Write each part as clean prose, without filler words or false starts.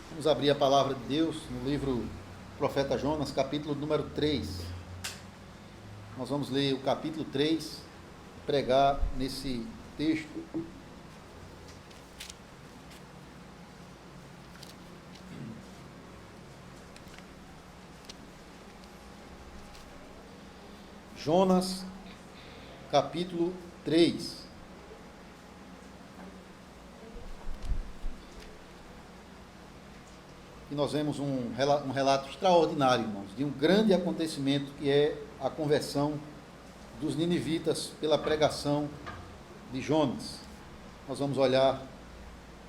Vamos abrir a palavra de Deus no livro Profeta Jonas, capítulo número 3. Nós vamos ler o capítulo 3, pregar nesse texto. Jonas, capítulo 3. E nós vemos um relato extraordinário, irmãos, de um grande acontecimento que é a conversão dos ninivitas pela pregação de Jonas. Nós vamos olhar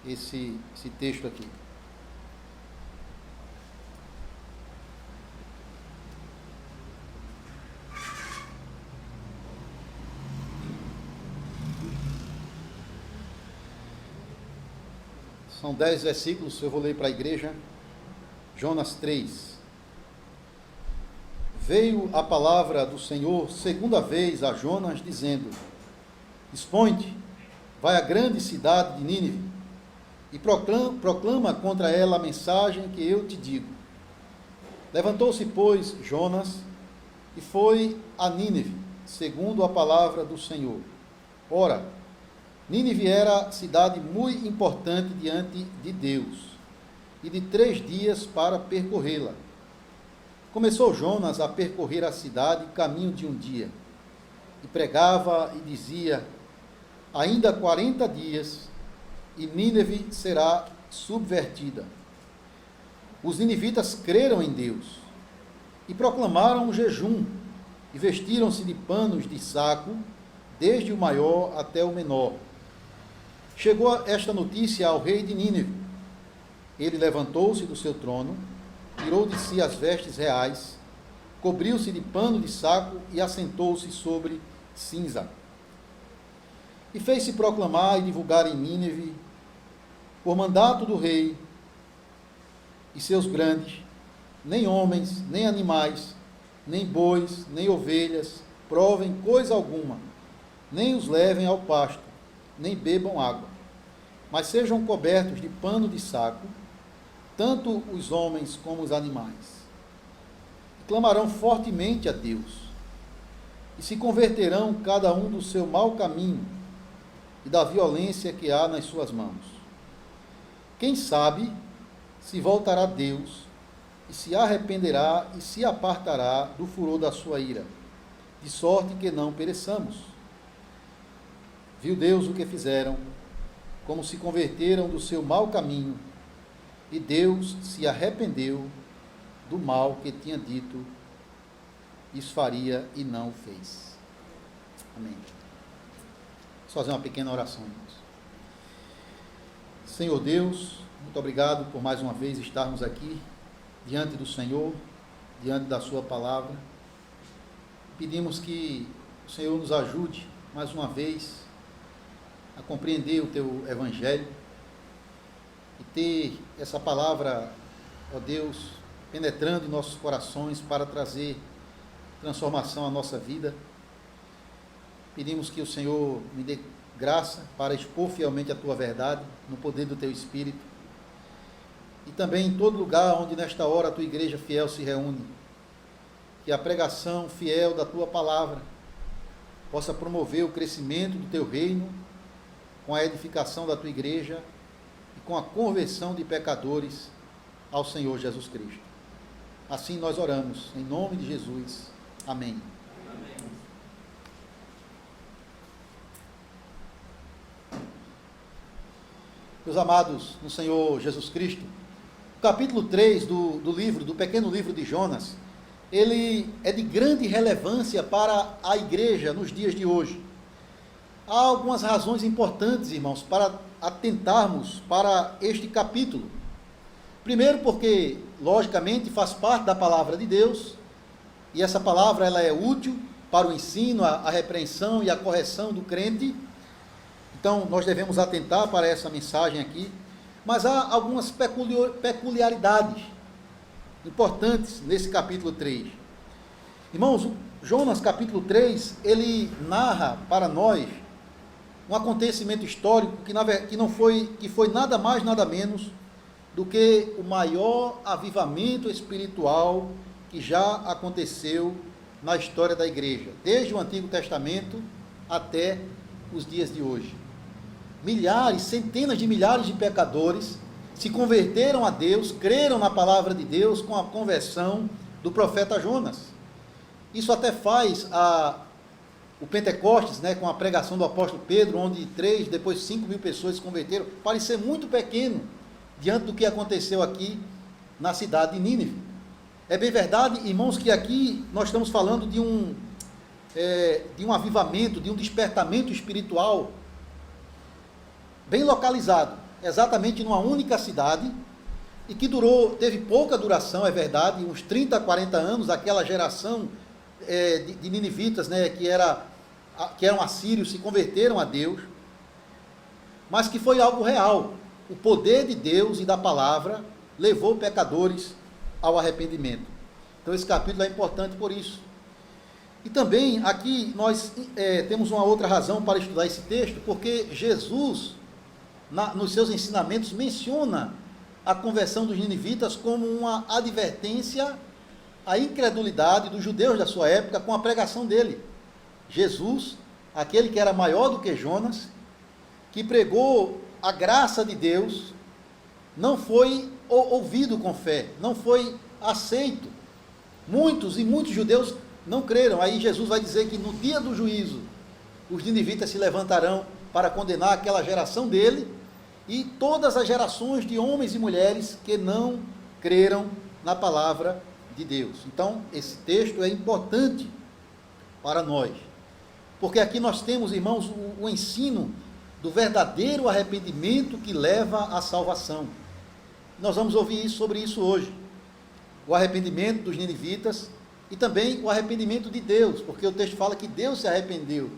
esse texto aqui. São 10 versículos, eu vou ler para a igreja. Jonas 3. Veio a palavra do Senhor segunda vez a Jonas, dizendo: Dispõe-te, vai à grande cidade de Nínive, e proclama contra ela a mensagem que eu te digo. Levantou-se, pois, Jonas, e foi a Nínive, segundo a palavra do Senhor. Ora, Nínive era cidade muito importante diante de Deus, e de 3 dias para percorrê-la. Começou Jonas a percorrer a cidade caminho de um dia, e pregava e dizia: ainda 40 dias, e Nínive será subvertida. Os ninivitas creram em Deus, e proclamaram um jejum, e vestiram-se de panos de saco, desde o maior até o menor. Chegou esta notícia ao rei de Nínive. Ele levantou-se do seu trono, tirou de si as vestes reais, cobriu-se de pano de saco e assentou-se sobre cinza. E fez-se proclamar e divulgar em Nínive, por mandato do rei e seus grandes, nem homens, nem animais, nem bois, nem ovelhas, provem coisa alguma, nem os levem ao pasto, nem bebam água, mas sejam cobertos de pano de saco, tanto os homens como os animais. E clamarão fortemente a Deus, e se converterão cada um do seu mau caminho e da violência que há nas suas mãos. Quem sabe se voltará a Deus, e se arrependerá e se apartará do furor da sua ira, de sorte que não pereçamos. Viu Deus o que fizeram, como se converteram do seu mau caminho, e Deus se arrependeu do mal que tinha dito, isso faria e não o fez. Amém. Vamos fazer uma pequena oração, irmãos. Senhor Deus, muito obrigado por mais uma vez estarmos aqui, diante do Senhor, diante da sua palavra. Pedimos que o Senhor nos ajude, mais uma vez, a compreender o teu evangelho, e ter essa palavra, ó Deus, penetrando em nossos corações para trazer transformação à nossa vida. Pedimos que o Senhor me dê graça para expor fielmente a tua verdade, no poder do teu Espírito, e também em todo lugar onde nesta hora a tua igreja fiel se reúne, que a pregação fiel da tua palavra possa promover o crescimento do teu reino, com a edificação da tua igreja, com a conversão de pecadores ao Senhor Jesus Cristo. Assim nós oramos, em nome de Jesus. Amém. Amém. Meus amados no Senhor Jesus Cristo, o capítulo 3 do pequeno livro de Jonas, ele é de grande relevância para a igreja nos dias de hoje. Há algumas razões importantes, irmãos, para atentarmos para este capítulo. Primeiro, porque, logicamente, faz parte da palavra de Deus, e essa palavra ela é útil para o ensino, a repreensão e a correção do crente. Então, nós devemos atentar para essa mensagem aqui. Mas há algumas peculiaridades importantes nesse capítulo 3. Irmãos, Jonas, capítulo 3, ele narra para nós um acontecimento histórico que foi nada mais, nada menos do que o maior avivamento espiritual que já aconteceu na história da igreja, desde o Antigo Testamento até os dias de hoje. Milhares, centenas de milhares de pecadores se converteram a Deus, creram na palavra de Deus com a conversão do profeta Jonas. Isso até faz o Pentecostes, né, com a pregação do apóstolo Pedro, onde 3, depois 5 mil pessoas se converteram, parecer muito pequeno diante do que aconteceu aqui na cidade de Nínive. É bem verdade, irmãos, que aqui nós estamos falando de um avivamento, de um despertamento espiritual bem localizado, exatamente numa única cidade, e que teve pouca duração, é verdade, uns 30, 40 anos, aquela geração de ninivitas, né, que eram assírios, se converteram a Deus, mas que foi algo real. O poder de Deus e da palavra levou pecadores ao arrependimento. Então esse capítulo é importante por isso. E também aqui nós temos uma outra razão para estudar esse texto, porque Jesus, nos seus ensinamentos, menciona a conversão dos ninivitas como uma advertência à incredulidade dos judeus da sua época com a pregação dele. Jesus, aquele que era maior do que Jonas, que pregou a graça de Deus, não foi ouvido com fé, não foi aceito. Muitos judeus não creram. Aí Jesus vai dizer que no dia do juízo, os ninivitas se levantarão para condenar aquela geração dele e todas as gerações de homens e mulheres que não creram na palavra de Deus. Então, esse texto é importante para nós, porque aqui nós temos, irmãos, o ensino do verdadeiro arrependimento que leva à salvação. Nós vamos ouvir sobre isso hoje. O arrependimento dos ninivitas e também o arrependimento de Deus, porque o texto fala que Deus se arrependeu,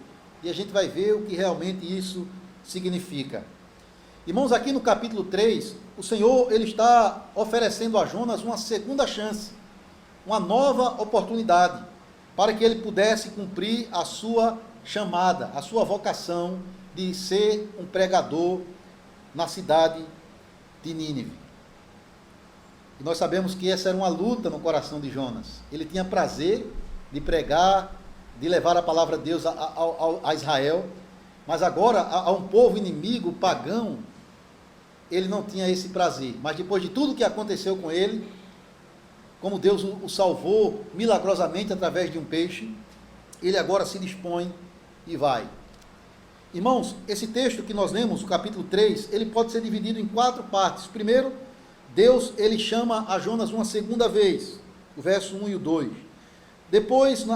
e a gente vai ver o que realmente isso significa. Irmãos, aqui no capítulo 3, o Senhor ele está oferecendo a Jonas uma segunda chance, uma nova oportunidade, para que ele pudesse cumprir a sua chamada, a sua vocação de ser um pregador na cidade de Nínive. E nós sabemos que essa era uma luta no coração de Jonas. Ele tinha prazer de pregar, de levar a palavra de Deus a Israel, mas agora a um povo inimigo, pagão, ele não tinha esse prazer. Mas depois de tudo que aconteceu com ele, como Deus o salvou milagrosamente através de um peixe, ele agora se dispõe e vai. Irmãos, esse texto que nós lemos, o capítulo 3, ele pode ser dividido em 4 partes. Primeiro, Deus ele chama a Jonas uma segunda vez, o verso 1 e o 2. Depois,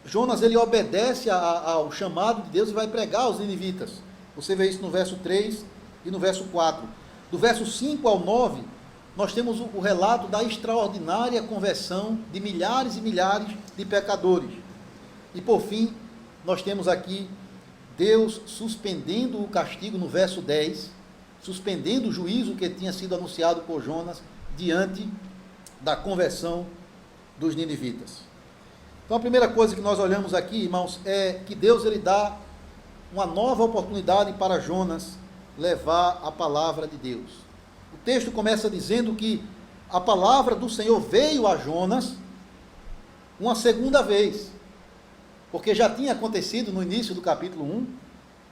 Jonas ele obedece ao chamado de Deus e vai pregar aos ninivitas. Você vê isso no verso 3 e no verso 4. Do verso 5 ao 9, nós temos o relato da extraordinária conversão de milhares e milhares de pecadores. E por fim, nós temos aqui Deus suspendendo o castigo no verso 10, suspendendo o juízo que tinha sido anunciado por Jonas diante da conversão dos ninivitas. Então a primeira coisa que nós olhamos aqui, irmãos, é que Deus ele dá uma nova oportunidade para Jonas levar a palavra de Deus. O texto começa dizendo que a palavra do Senhor veio a Jonas uma segunda vez, porque já tinha acontecido no início do capítulo 1,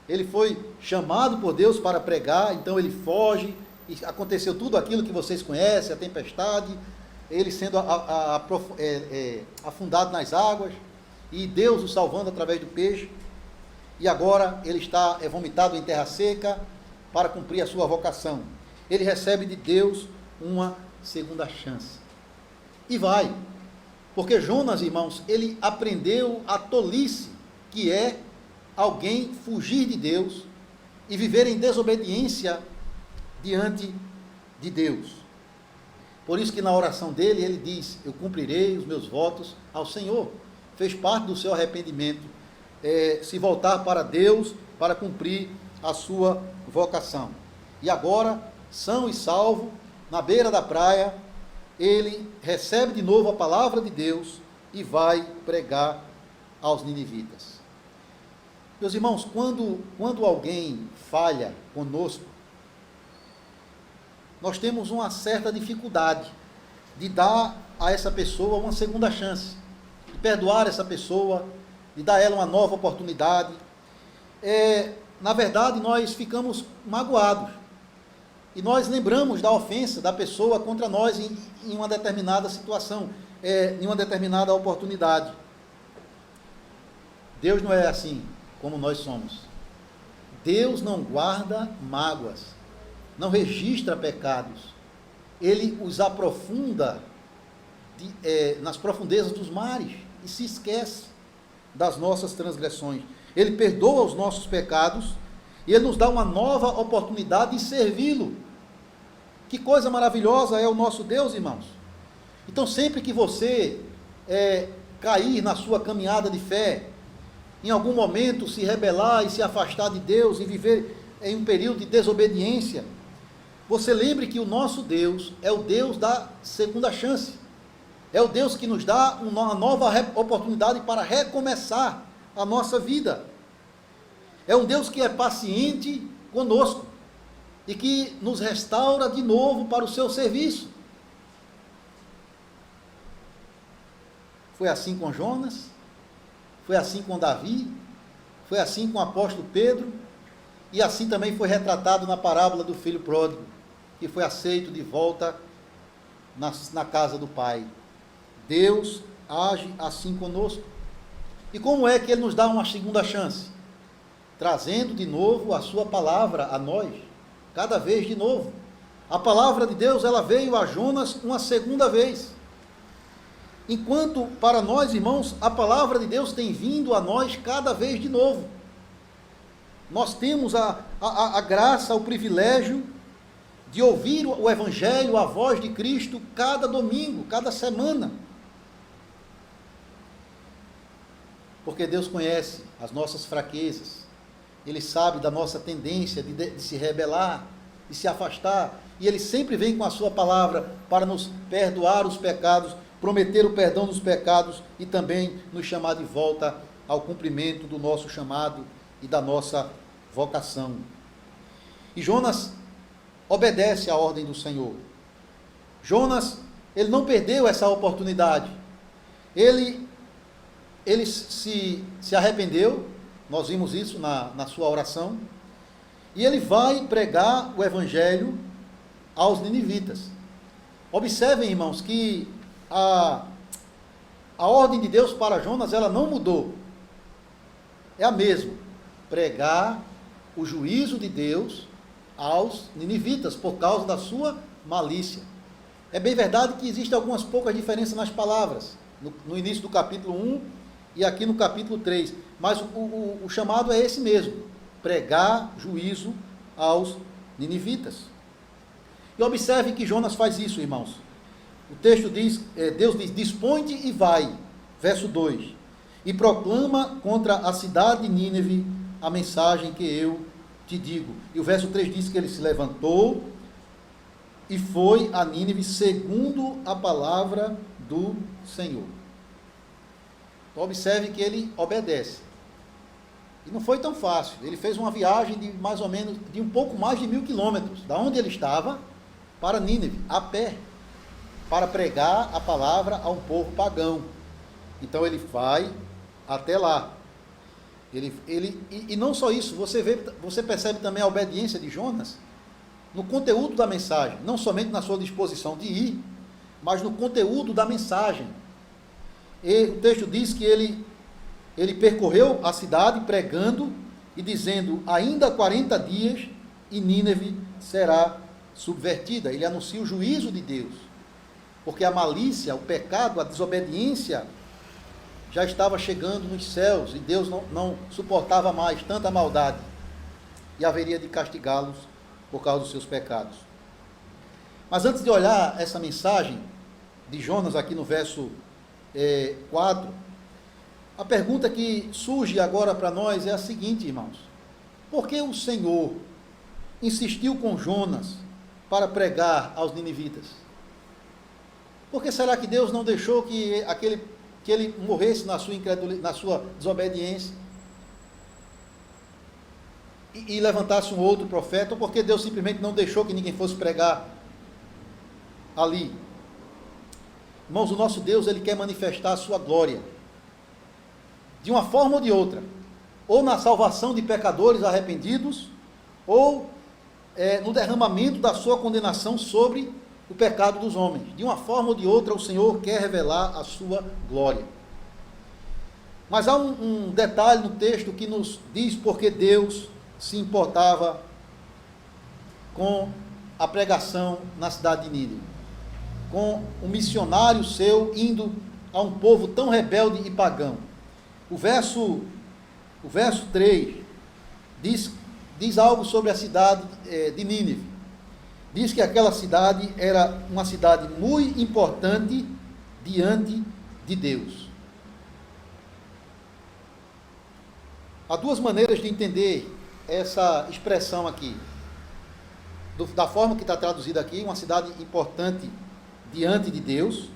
ele foi chamado por Deus para pregar, então ele foge, e aconteceu tudo aquilo que vocês conhecem, a tempestade, ele sendo afundado nas águas, e Deus o salvando através do peixe, e agora ele está vomitado em terra seca para cumprir a sua vocação. Ele recebe de Deus uma segunda chance. E vai, porque Jonas, irmãos, ele aprendeu a tolice que é alguém fugir de Deus e viver em desobediência diante de Deus. Por isso que na oração dele, ele diz, eu cumprirei os meus votos ao Senhor. Fez parte do seu arrependimento, se voltar para Deus para cumprir a sua vocação. E agora, são e salvo, na beira da praia, ele recebe de novo a palavra de Deus e vai pregar aos ninivitas. Meus irmãos, quando alguém falha conosco, nós temos uma certa dificuldade de dar a essa pessoa uma segunda chance, de perdoar essa pessoa, de dar a ela uma nova oportunidade. Na verdade, nós ficamos magoados e nós lembramos da ofensa da pessoa contra nós em uma determinada situação, em uma determinada oportunidade. Deus não é assim como nós somos. Deus não guarda mágoas, não registra pecados. Ele os aprofunda nas profundezas dos mares e se esquece das nossas transgressões. Ele perdoa os nossos pecados e Ele nos dá uma nova oportunidade de servi-lo. Que coisa maravilhosa é o nosso Deus, irmãos. Então, sempre que você cair na sua caminhada de fé, em algum momento se rebelar e se afastar de Deus e viver em um período de desobediência, você lembre que o nosso Deus é o Deus da segunda chance. É o Deus que nos dá uma nova oportunidade para recomeçar a nossa vida. É um Deus que é paciente conosco e que nos restaura de novo para o seu serviço. Foi assim com Jonas, foi assim com Davi, foi assim com o apóstolo Pedro, e assim também foi retratado na parábola do filho pródigo, que foi aceito de volta na casa do Pai. Deus age assim conosco. E como é que Ele nos dá uma segunda chance? Trazendo de novo a sua palavra a nós, cada vez de novo. A palavra de Deus, ela veio a Jonas uma segunda vez. Enquanto para nós, irmãos, a palavra de Deus tem vindo a nós cada vez de novo. Nós temos a graça, o privilégio de ouvir o Evangelho, a voz de Cristo, cada domingo, cada semana. Porque Deus conhece as nossas fraquezas, Ele sabe da nossa tendência de se rebelar, de se afastar, e Ele sempre vem com a sua palavra para nos perdoar os pecados, prometer o perdão dos pecados e também nos chamar de volta ao cumprimento do nosso chamado e da nossa vocação. E Jonas obedece à ordem do Senhor. Jonas, ele não perdeu essa oportunidade. Ele se arrependeu, nós vimos isso na sua oração, e ele vai pregar o Evangelho aos ninivitas. Observem, irmãos, que a ordem de Deus para Jonas, ela não mudou. É a mesma. Pregar o juízo de Deus aos ninivitas, por causa da sua malícia. É bem verdade que existem algumas poucas diferenças nas palavras, no início do capítulo 1 e aqui no capítulo 3, mas o chamado é esse mesmo, pregar juízo aos ninivitas. E observe que Jonas faz isso, irmãos. O texto diz, Deus diz, dispõe-te e vai, verso 2, e proclama contra a cidade de Nínive a mensagem que eu te digo. E o verso 3 diz que ele se levantou e foi a Nínive segundo a palavra do Senhor. Então observe que ele obedece. E não foi tão fácil. Ele fez uma viagem de mais ou menos, de um pouco mais de 1000 quilômetros, da onde ele estava, para Nínive, a pé, para pregar a palavra a um povo pagão. Então ele vai até lá. E não só isso, você percebe também a obediência de Jonas no conteúdo da mensagem, não somente na sua disposição de ir, mas no conteúdo da mensagem. E o texto diz que ele percorreu a cidade pregando e dizendo, ainda 40 dias e Nínive será subvertida. Ele anuncia o juízo de Deus, porque a malícia, o pecado, a desobediência já estava chegando nos céus e Deus não suportava mais tanta maldade e haveria de castigá-los por causa dos seus pecados. Mas antes de olhar essa mensagem de Jonas aqui no verso 4, a pergunta que surge agora para nós é a seguinte, irmãos: por que o Senhor insistiu com Jonas para pregar aos ninivitas? Por que será que Deus não deixou que ele morresse na sua incredulidade, na sua desobediência e levantasse um outro profeta? Ou porque Deus simplesmente não deixou que ninguém fosse pregar ali. Irmãos, o nosso Deus, ele quer manifestar a sua glória, de uma forma ou de outra, ou na salvação de pecadores arrependidos, ou no derramamento da sua condenação sobre o pecado dos homens. De uma forma ou de outra, o Senhor quer revelar a sua glória. Mas há um detalhe no texto que nos diz porque Deus se importava com a pregação na cidade de Nínive, com um missionário seu indo a um povo tão rebelde e pagão. O verso 3 diz algo sobre a cidade de Nínive. Diz que aquela cidade era uma cidade muito importante diante de Deus. Há duas maneiras de entender essa expressão aqui. Da forma que está traduzida aqui, uma cidade importante diante de Deus,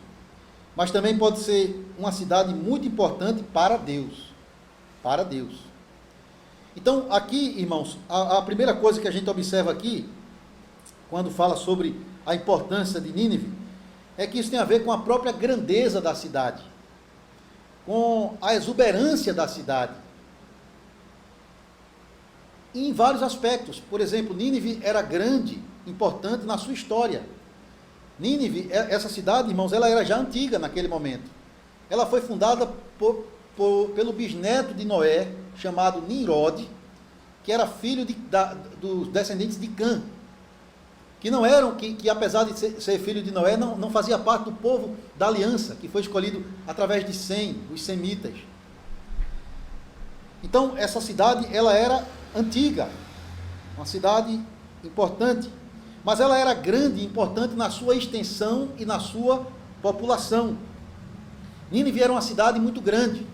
mas também pode ser uma cidade muito importante para Deus. Para Deus. Então, aqui, irmãos, a primeira coisa que a gente observa aqui, quando fala sobre a importância de Nínive, é que isso tem a ver com a própria grandeza da cidade, com a exuberância da cidade, em vários aspectos. Por exemplo, Nínive era grande, importante na sua história. Nínive, essa cidade, irmãos, ela era já antiga naquele momento. Ela foi fundada pelo bisneto de Noé, chamado Nimrod, que era filho dos descendentes de Cã, que não eram, que apesar de ser filho de Noé, não fazia parte do povo da aliança, que foi escolhido através de Sem, os semitas. Então, essa cidade, ela era antiga, uma cidade importante, mas ela era grande e importante na sua extensão e na sua população. Nínive era uma cidade muito grande.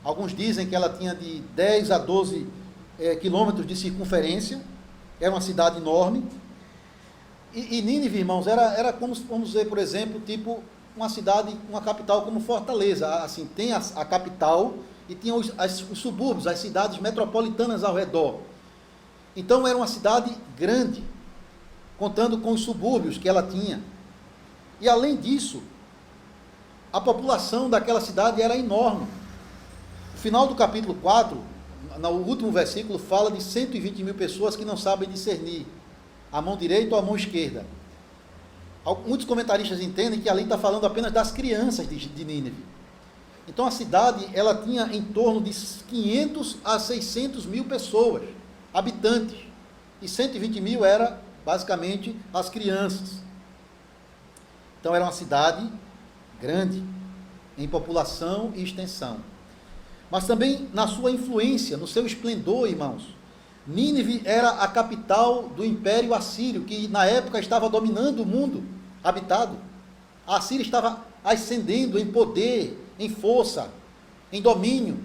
Alguns dizem que ela tinha de 10 a 12 quilômetros de circunferência, era uma cidade enorme. E Nínive, irmãos, era como, vamos dizer, por exemplo, tipo uma cidade, uma capital como Fortaleza. Assim, tem a capital e tinha os subúrbios, as cidades metropolitanas ao redor. Então era uma cidade grande, contando com os subúrbios que ela tinha. E além disso, a população daquela cidade era enorme. No final do capítulo 4, no último versículo, fala de 120 mil pessoas que não sabem discernir a mão direita ou a mão esquerda. Muitos comentaristas entendem que ali está falando apenas das crianças de Nínive. Então a cidade, ela tinha em torno de 500 a 600 mil pessoas, habitantes, e 120 mil era basicamente as crianças. Então era uma cidade grande, em população e extensão. Mas também na sua influência, no seu esplendor, irmãos. Nínive era a capital do Império Assírio, que na época estava dominando o mundo habitado. A Assíria estava ascendendo em poder, em força, em domínio.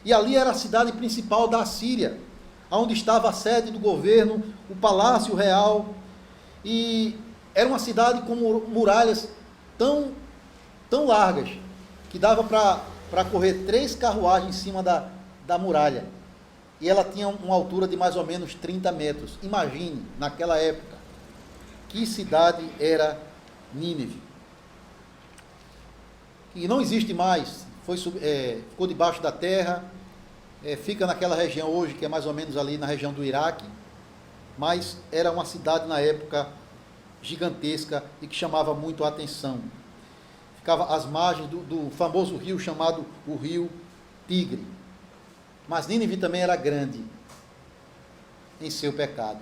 E ali era a cidade principal da Assíria, onde estava a sede do governo, o palácio real. E era uma cidade com muralhas tão largas, que dava para correr 3 carruagens em cima da muralha. E ela tinha uma altura de mais ou menos 30 metros. Imagine, naquela época, que cidade era Nínive. E não existe mais, ficou debaixo da terra, fica naquela região hoje, que é mais ou menos ali na região do Iraque, mas era uma cidade na época gigantesca e que chamava muito a atenção. Ficava às margens do famoso rio chamado o Rio Tigre. Mas Nínive também era grande em seu pecado.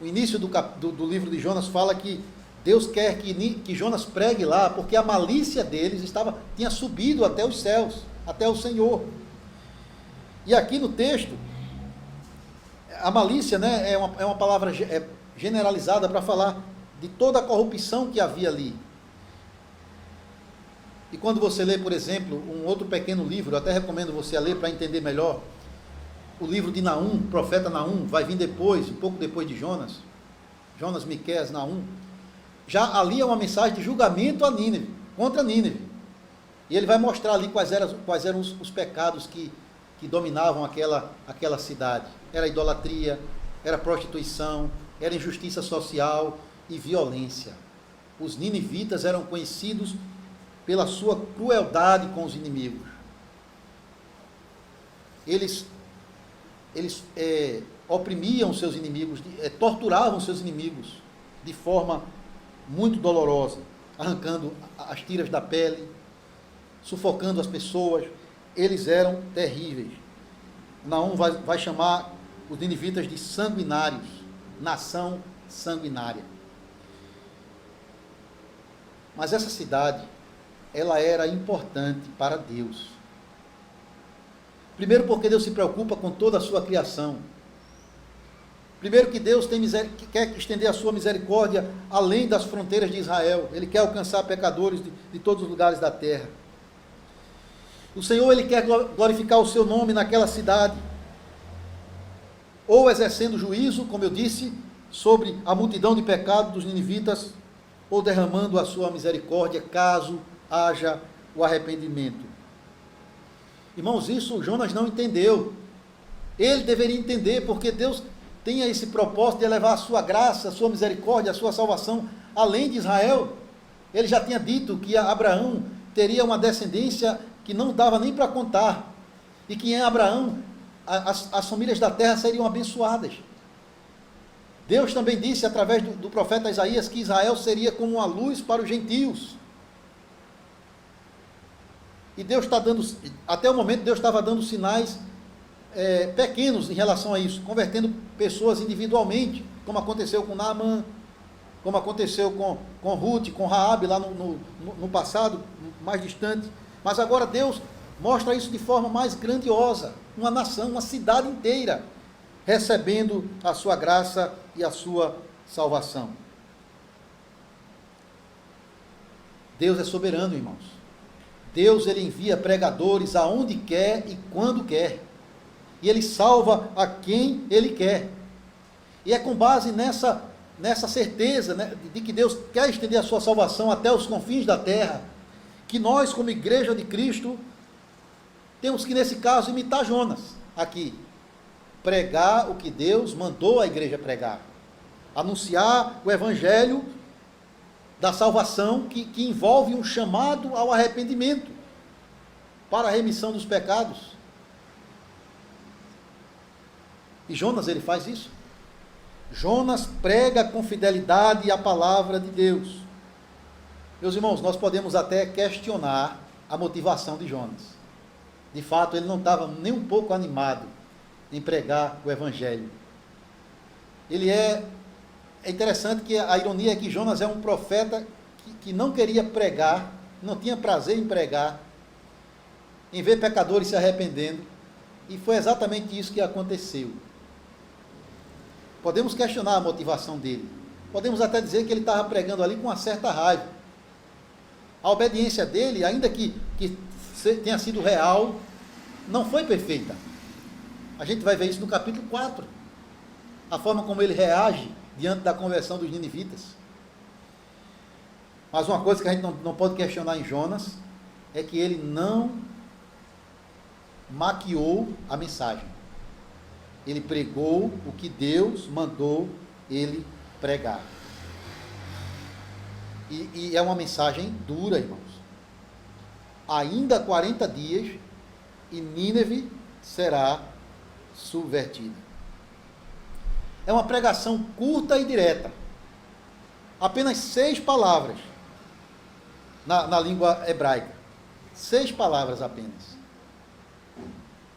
O início do livro de Jonas fala que Deus quer que Jonas pregue lá, porque a malícia deles tinha subido até os céus, até o Senhor. E aqui no texto, a malícia, né, é uma palavra generalizada para falar de toda a corrupção que havia ali. E quando você lê, por exemplo, um outro pequeno livro, eu até recomendo você a ler para entender melhor, o livro de Naum, profeta Naum, vai vir depois, um pouco depois de Jonas, Miqueias, Naum. Já ali é uma mensagem de julgamento a Nínive, contra Nínive. E ele vai mostrar ali quais eram os pecados que dominavam aquela cidade. Era idolatria, era prostituição, era injustiça social, e violência. Os ninivitas eram conhecidos pela sua crueldade com os inimigos. Eles oprimiam seus inimigos, torturavam seus inimigos de forma muito dolorosa, arrancando as tiras da pele, sufocando as pessoas. Eles eram terríveis. Naum vai chamar os ninivitas de sanguinários, nação sanguinária. Mas essa cidade, ela era importante para Deus. Primeiro porque Deus se preocupa com toda a sua criação. Primeiro que Deus quer estender a sua misericórdia além das fronteiras de Israel. Ele quer alcançar pecadores de todos os lugares da terra. O Senhor, Ele quer glorificar o seu nome naquela cidade, ou exercendo juízo, como eu disse, sobre a multidão de pecados dos ninivitas, ou derramando a sua misericórdia, caso haja o arrependimento. Irmãos, isso Jonas não entendeu. Ele deveria entender, porque Deus tem esse propósito de elevar a sua graça, a sua misericórdia, a sua salvação além de Israel. Ele já tinha dito que Abraão teria uma descendência que não dava nem para contar, e que em Abraão as famílias da terra seriam abençoadas. Deus também disse através do profeta Isaías que Israel seria como uma luz para os gentios. E Deus está dando, até o momento Deus estava dando sinais pequenos em relação a isso, convertendo pessoas individualmente, como aconteceu com Naamã, como aconteceu com Ruth, com Raabe lá no passado, mais distante. Mas agora Deus mostra isso de forma mais grandiosa, uma nação, uma cidade inteira, recebendo a sua graça e a sua salvação. Deus é soberano, irmãos. Deus, Ele envia pregadores aonde quer e quando quer. E Ele salva a quem Ele quer. E é com base nessa certeza, né, de que Deus quer estender a sua salvação até os confins da terra, que nós, como igreja de Cristo, temos que, nesse caso, imitar Jonas aqui. Pregar o que Deus mandou a igreja pregar. Anunciar o evangelho da salvação que envolve um chamado ao arrependimento para a remissão dos pecados. E Jonas, ele faz isso. Jonas prega com fidelidade a palavra de Deus. Meus irmãos, nós podemos até questionar a motivação de Jonas. De fato, ele não estava nem um pouco animado em pregar o evangelho. É interessante que a ironia é que Jonas é um profeta que não queria pregar, não tinha prazer em pregar, em ver pecadores se arrependendo, e foi exatamente isso que aconteceu. Podemos questionar a motivação dele. Podemos até dizer que ele estava pregando ali com uma certa raiva. A obediência dele, ainda que tenha sido real, não foi perfeita. A gente vai ver isso no capítulo 4. A forma como ele reage diante da conversão dos ninivitas. Mas uma coisa que a gente não pode questionar em Jonas é que ele não maquiou a mensagem. Ele pregou o que Deus mandou ele pregar. E é uma mensagem dura, irmãos. Ainda 40 dias e Nínive será subvertida. É uma pregação curta e direta. Apenas 6 palavras na língua hebraica. 6 palavras apenas.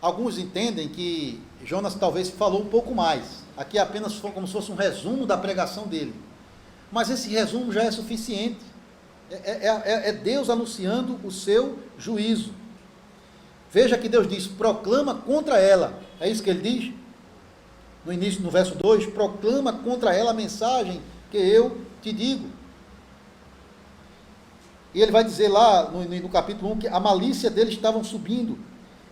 Alguns entendem que Jonas talvez falou um pouco mais. Aqui é apenas como se fosse um resumo da pregação dele. Mas esse resumo já é suficiente. É Deus anunciando o seu juízo. Veja que Deus diz, proclama contra ela. É isso que ele diz? No início, no verso 2, proclama contra ela a mensagem que eu te digo. E ele vai dizer lá no capítulo 1 que a malícia deles estavam subindo.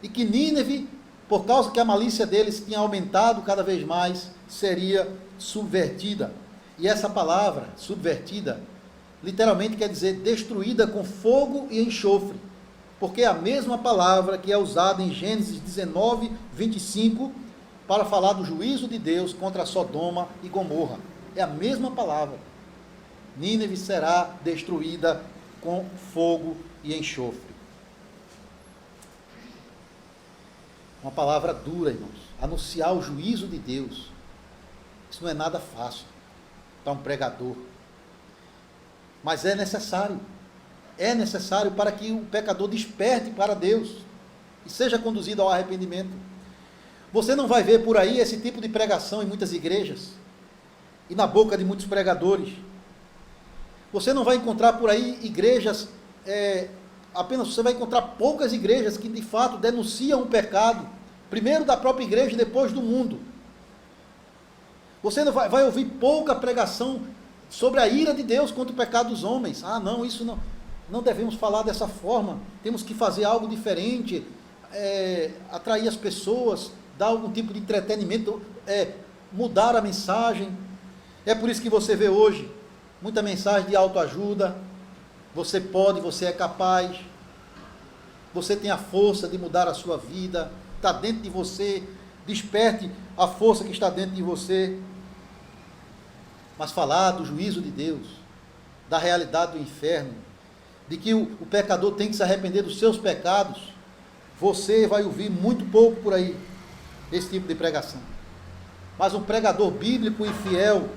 E que Nínive, por causa que a malícia deles tinha aumentado cada vez mais, seria subvertida. E essa palavra, subvertida, literalmente quer dizer destruída com fogo e enxofre. Porque é a mesma palavra que é usada em Gênesis 19, 25, para falar do juízo de Deus contra Sodoma e Gomorra. É a mesma palavra. Nínive será destruída com fogo e enxofre. Uma palavra dura, irmãos. Anunciar o juízo de Deus. Isso não é nada fácil para um pregador. Mas é necessário. É necessário para que o pecador desperte para Deus e seja conduzido ao arrependimento. Você não vai ver por aí esse tipo de pregação em muitas igrejas e na boca de muitos pregadores. Você não vai encontrar por aí igrejas, apenas você vai encontrar poucas igrejas que de fato denunciam o pecado, primeiro da própria igreja e depois do mundo. Você não vai ouvir pouca pregação sobre a ira de Deus contra o pecado dos homens. Ah, não, isso não devemos falar dessa forma, temos que fazer algo diferente, atrair as pessoas, dar algum tipo de entretenimento, mudar a mensagem. É por isso que você vê hoje muita mensagem de autoajuda. Você pode, você é capaz, você tem a força de mudar a sua vida, está dentro de você, desperte a força que está dentro de você. Mas falar do juízo de Deus, da realidade do inferno, de que o pecador tem que se arrepender dos seus pecados, você vai ouvir muito pouco por aí, esse tipo de pregação. Mas um pregador bíblico e fiel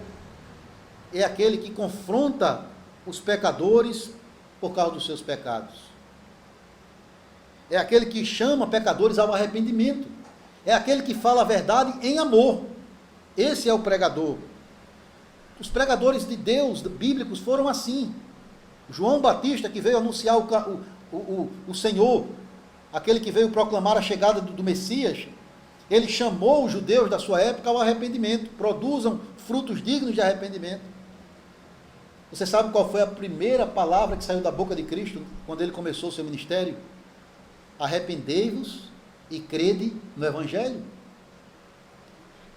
é aquele que confronta os pecadores por causa dos seus pecados. É aquele que chama pecadores ao arrependimento. É aquele que fala a verdade em amor. Esse é o pregador. Os pregadores de Deus, bíblicos, foram assim. João Batista, que veio anunciar o Senhor, aquele que veio proclamar a chegada do Messias, ele chamou os judeus da sua época ao arrependimento. Produzam frutos dignos de arrependimento. Você sabe qual foi a primeira palavra que saiu da boca de Cristo quando ele começou o seu ministério? Arrependei-vos e crede no Evangelho.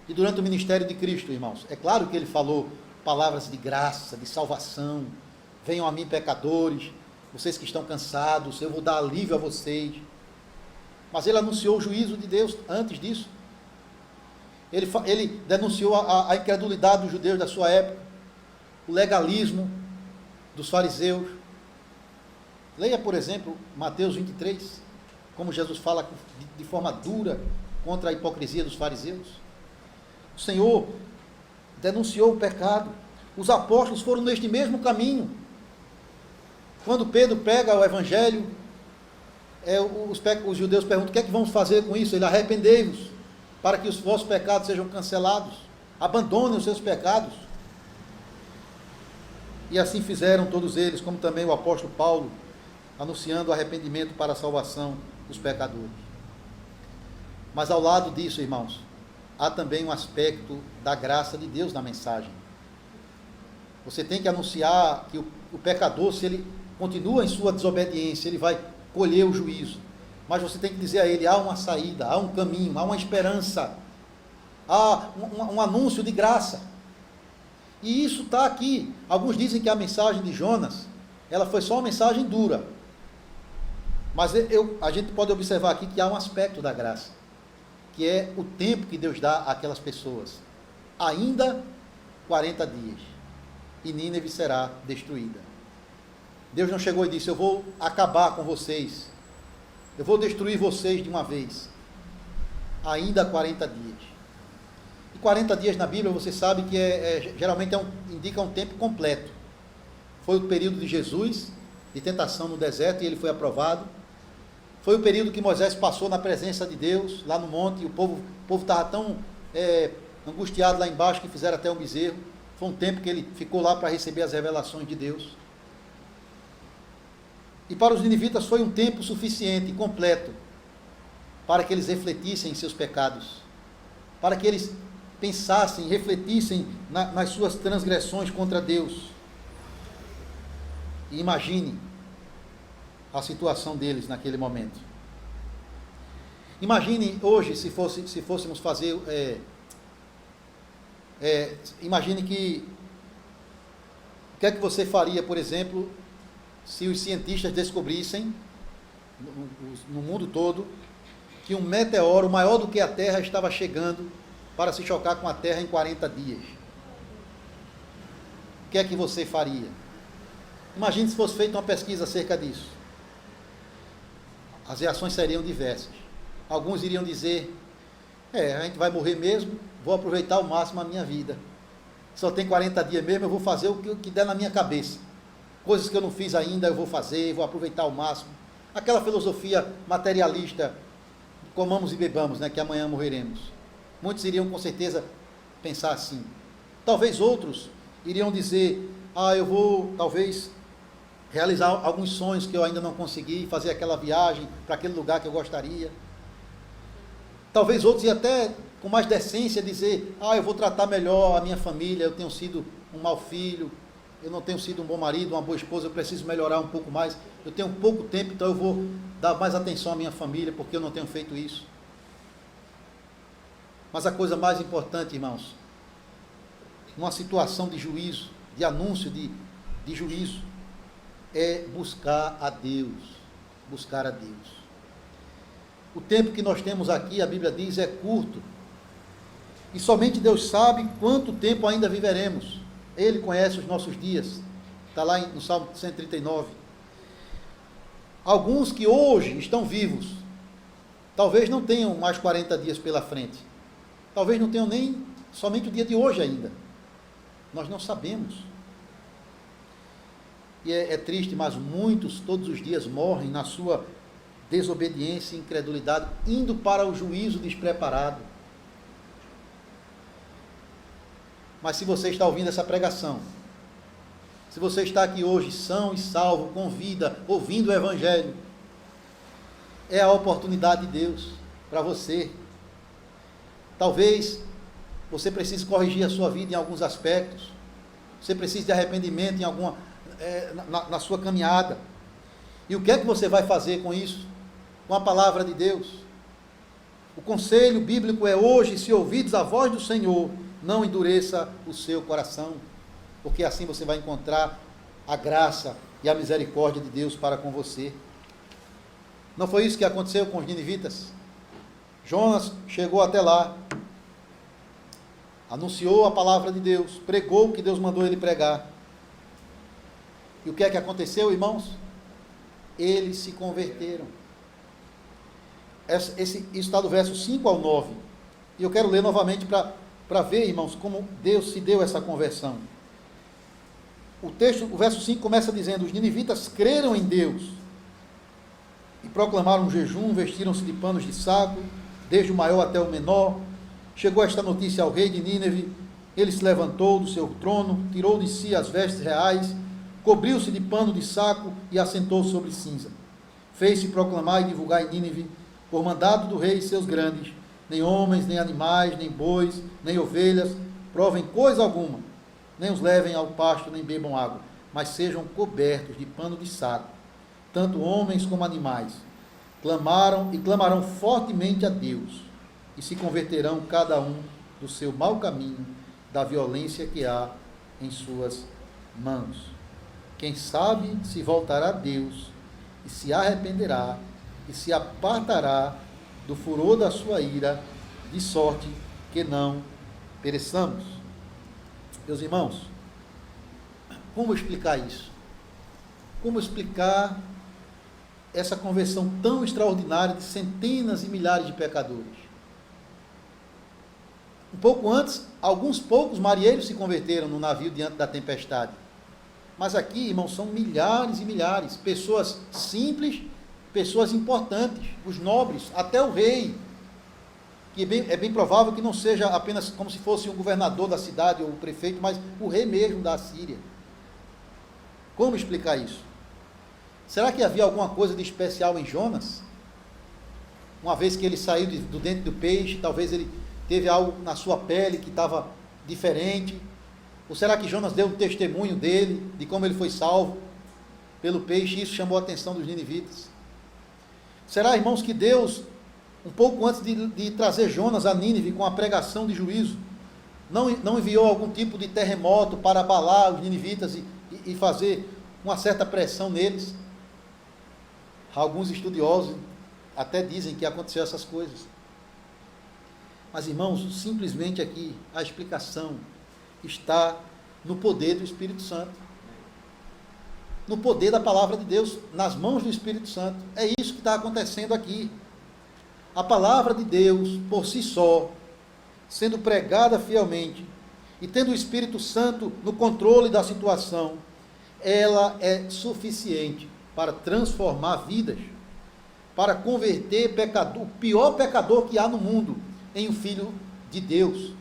E durante o ministério de Cristo, irmãos, é claro que ele falou palavras de graça, de salvação. Venham a mim, pecadores, vocês que estão cansados, eu vou dar alívio a vocês. Mas ele anunciou o juízo de Deus antes disso. Ele denunciou a incredulidade dos judeus da sua época, o legalismo dos fariseus. Leia, por exemplo, Mateus 23, como Jesus fala de forma dura contra a hipocrisia dos fariseus. O Senhor denunciou o pecado. Os apóstolos foram neste mesmo caminho. Quando Pedro prega o Evangelho, os judeus perguntam: o que é que vamos fazer com isso? Ele: arrependei-vos, para que os vossos pecados sejam cancelados. Abandonem os seus pecados. E assim fizeram todos eles, como também o apóstolo Paulo, anunciando o arrependimento para a salvação dos pecadores. Mas ao lado disso, irmãos, há também um aspecto da graça de Deus na mensagem. Você tem que anunciar que o pecador, se ele continua em sua desobediência, ele vai colher o juízo. Mas você tem que dizer a ele: há uma saída, há um caminho, há uma esperança, há um anúncio de graça. E isso está aqui. Alguns dizem que a mensagem de Jonas, ela foi só uma mensagem dura. Mas a gente pode observar aqui que há um aspecto da graça, que é o tempo que Deus dá àquelas pessoas. Ainda 40 dias, e Nínive será destruída. Deus não chegou e disse: eu vou acabar com vocês, eu vou destruir vocês de uma vez. Ainda 40 dias. E 40 dias na Bíblia, você sabe que geralmente indica um tempo completo. Foi o período de Jesus, de tentação no deserto, e ele foi aprovado. Foi o período que Moisés passou na presença de Deus, lá no monte, e o povo estava tão angustiado lá embaixo que fizeram até um bezerro. Foi um tempo que ele ficou lá para receber as revelações de Deus. E para os ninivitas foi um tempo suficiente, completo, para que eles refletissem em seus pecados, para que eles pensassem, refletissem nas suas transgressões contra Deus. E imagine a situação deles naquele momento. Imagine hoje, se fôssemos fazer, imagine que, o que é que você faria, por exemplo, se os cientistas descobrissem, no mundo todo, que um meteoro maior do que a Terra estava chegando para se chocar com a Terra em 40 dias. O que é que você faria? Imagine se fosse feita uma pesquisa acerca disso. As reações seriam diversas. Alguns iriam dizer, a gente vai morrer mesmo, vou aproveitar ao máximo a minha vida. Só tem 40 dias mesmo, eu vou fazer o que der na minha cabeça. Coisas que eu não fiz ainda, eu vou fazer, vou aproveitar ao máximo. Aquela filosofia materialista, comamos e bebamos, né, que amanhã morreremos. Muitos iriam com certeza pensar assim. Talvez outros iriam dizer, eu vou talvez realizar alguns sonhos que eu ainda não consegui, fazer aquela viagem para aquele lugar que eu gostaria. Talvez outros iam até com mais decência dizer, eu vou tratar melhor a minha família, eu tenho sido um mau filho, eu não tenho sido um bom marido, uma boa esposa, eu preciso melhorar um pouco mais, eu tenho pouco tempo, então eu vou dar mais atenção à minha família, porque eu não tenho feito isso. Mas a coisa mais importante, irmãos, numa situação de juízo, de anúncio de juízo, é buscar a Deus, buscar a Deus. O tempo que nós temos aqui, a Bíblia diz, é curto, e somente Deus sabe quanto tempo ainda viveremos. Ele conhece os nossos dias, está lá no Salmo 139. Alguns que hoje estão vivos, talvez não tenham mais 40 dias pela frente, talvez não tenham nem somente o dia de hoje ainda, nós não sabemos. E é triste, mas muitos todos os dias morrem na sua desobediência e incredulidade, indo para o juízo despreparado. Mas se você está ouvindo essa pregação, se você está aqui hoje são e salvo, com vida, ouvindo o Evangelho, é a oportunidade de Deus para você. Talvez você precise corrigir a sua vida em alguns aspectos, você precise de arrependimento na sua caminhada. E o que é que você vai fazer com isso? Com a palavra de Deus. O conselho bíblico é hoje, se ouvides a voz do Senhor, não endureça o seu coração, porque assim você vai encontrar a graça e a misericórdia de Deus para com você. Não foi isso que aconteceu com os ninivitas? Jonas chegou até lá, anunciou a palavra de Deus, pregou o que Deus mandou ele pregar. E o que é que aconteceu, irmãos? Eles se converteram. Isso está do verso 5 ao 9. E eu quero ler novamente para ver, irmãos, como Deus se deu essa conversão. O verso 5 começa dizendo, os ninivitas creram em Deus e proclamaram um jejum, vestiram-se de panos de saco, desde o maior até o menor. Chegou esta notícia ao rei de Nínive, ele se levantou do seu trono, tirou de si as vestes reais, cobriu-se de pano de saco e assentou sobre cinza. Fez-se proclamar e divulgar em Nínive, por mandado do rei e seus grandes, nem homens, nem animais, nem bois, nem ovelhas, provem coisa alguma, nem os levem ao pasto, nem bebam água, mas sejam cobertos de pano de saco, tanto homens como animais. Clamaram e clamarão fortemente a Deus, e se converterão cada um do seu mau caminho, da violência que há em suas mãos. Quem sabe se voltará a Deus, e se arrependerá, e se apartará do furor da sua ira, de sorte que não pereçamos. Meus irmãos, como explicar isso? Como explicar essa conversão tão extraordinária de centenas e milhares de pecadores? Um pouco antes, alguns poucos marinheiros se converteram no navio diante da tempestade. Mas aqui, irmãos, são milhares e milhares, pessoas simples, pessoas importantes, os nobres, até o rei, que é bem provável que não seja apenas como se fosse um governador da cidade ou o prefeito, mas o rei mesmo da Assíria. Como explicar isso? Será que havia alguma coisa de especial em Jonas? Uma vez que ele saiu do dentro do peixe, talvez ele teve algo na sua pele que estava diferente? Ou será que Jonas deu um testemunho dele, de como ele foi salvo pelo peixe, e isso chamou a atenção dos ninivitas? Será, irmãos, que Deus, um pouco antes de trazer Jonas a Nínive com a pregação de juízo, não enviou algum tipo de terremoto para abalar os ninivitas e fazer uma certa pressão neles? Alguns estudiosos até dizem que aconteceu essas coisas. Mas, irmãos, simplesmente aqui a explicação está No poder do Espírito Santo. No poder da palavra de Deus, nas mãos do Espírito Santo. É isso que está acontecendo aqui. A palavra de Deus, por si só, sendo pregada fielmente, e tendo o Espírito Santo no controle da situação, ela é suficiente para transformar vidas, para converter o pior pecador que há no mundo em um filho de Deus.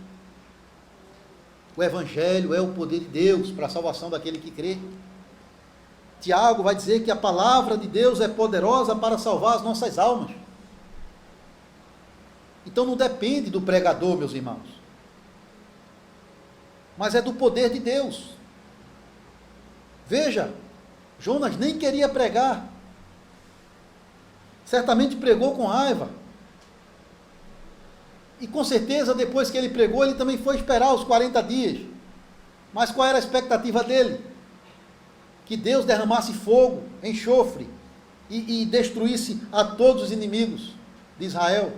O Evangelho é o poder de Deus para a salvação daquele que crê. Tiago vai dizer que a palavra de Deus é poderosa para salvar as nossas almas. Então não depende do pregador, meus irmãos, mas é do poder de Deus. Veja, Jonas nem queria pregar, certamente pregou com raiva, e com certeza depois que ele pregou, ele também foi esperar os 40 dias, mas qual era a expectativa dele? Que Deus derramasse fogo, enxofre, e destruísse a todos os inimigos de Israel.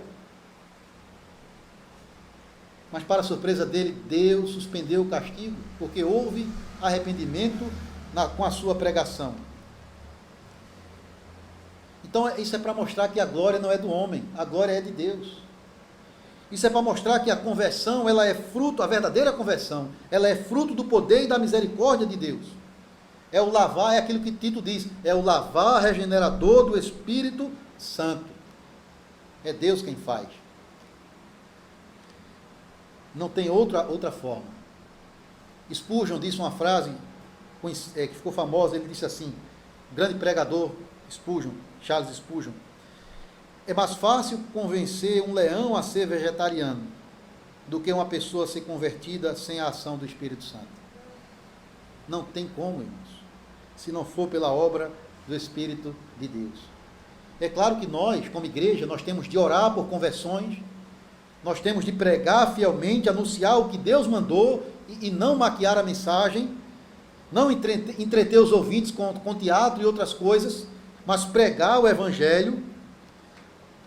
Mas para a surpresa dele, Deus suspendeu o castigo, porque houve arrependimento com a sua pregação. Então isso é para mostrar que a glória não é do homem, a glória é de Deus. Isso é para mostrar que a conversão, ela é fruto, a verdadeira conversão, ela é fruto do poder e da misericórdia de Deus. É o lavar, é aquilo que Tito diz, é o lavar regenerador do Espírito Santo. É Deus quem faz. Não tem outra forma. Spurgeon disse uma frase que ficou famosa, ele disse assim, grande pregador, Spurgeon, Charles Spurgeon: é mais fácil convencer um leão a ser vegetariano do que uma pessoa a ser convertida sem a ação do Espírito Santo. Não tem como, irmãos, se não for pela obra do Espírito de Deus. É claro que nós, como igreja, nós temos de orar por conversões, nós temos de pregar fielmente, anunciar o que Deus mandou e não maquiar a mensagem, não entreter os ouvintes com teatro e outras coisas, mas pregar o Evangelho,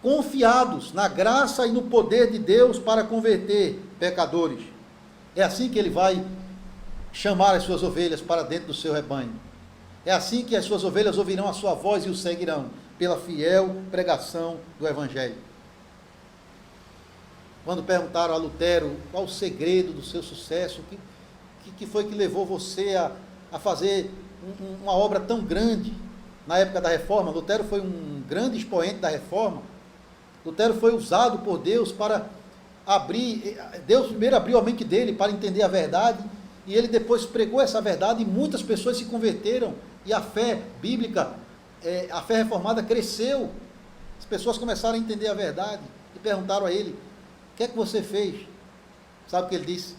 confiados na graça e no poder de Deus para converter pecadores. É assim que Ele vai chamar as suas ovelhas para dentro do seu rebanho. É assim que as suas ovelhas ouvirão a sua voz e o seguirão, pela fiel pregação do Evangelho. Quando perguntaram a Lutero qual o segredo do seu sucesso, o que foi que levou você a fazer uma obra tão grande na época da Reforma? Lutero foi um grande expoente da Reforma. Lutero foi usado por Deus para Deus primeiro abriu a mente dele para entender a verdade, e ele depois pregou essa verdade, e muitas pessoas se converteram, e a fé bíblica, a fé reformada cresceu. As pessoas começaram a entender a verdade, e perguntaram a ele: o que é que você fez? Sabe o que ele disse?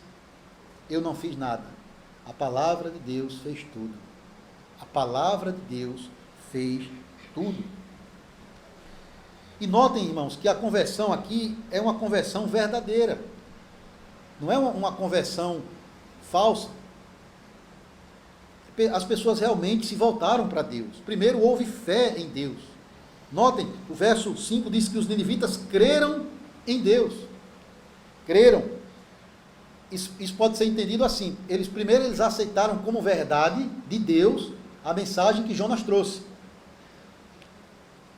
Eu não fiz nada, a palavra de Deus fez tudo. A palavra de Deus fez tudo. E notem, irmãos, que a conversão aqui é uma conversão verdadeira, não é uma conversão falsa. As pessoas realmente se voltaram para Deus. Primeiro houve fé em Deus. Notem, o verso 5 diz que os ninivitas creram em Deus. Creram. Isso pode ser entendido assim: primeiro eles aceitaram como verdade de Deus a mensagem que Jonas trouxe.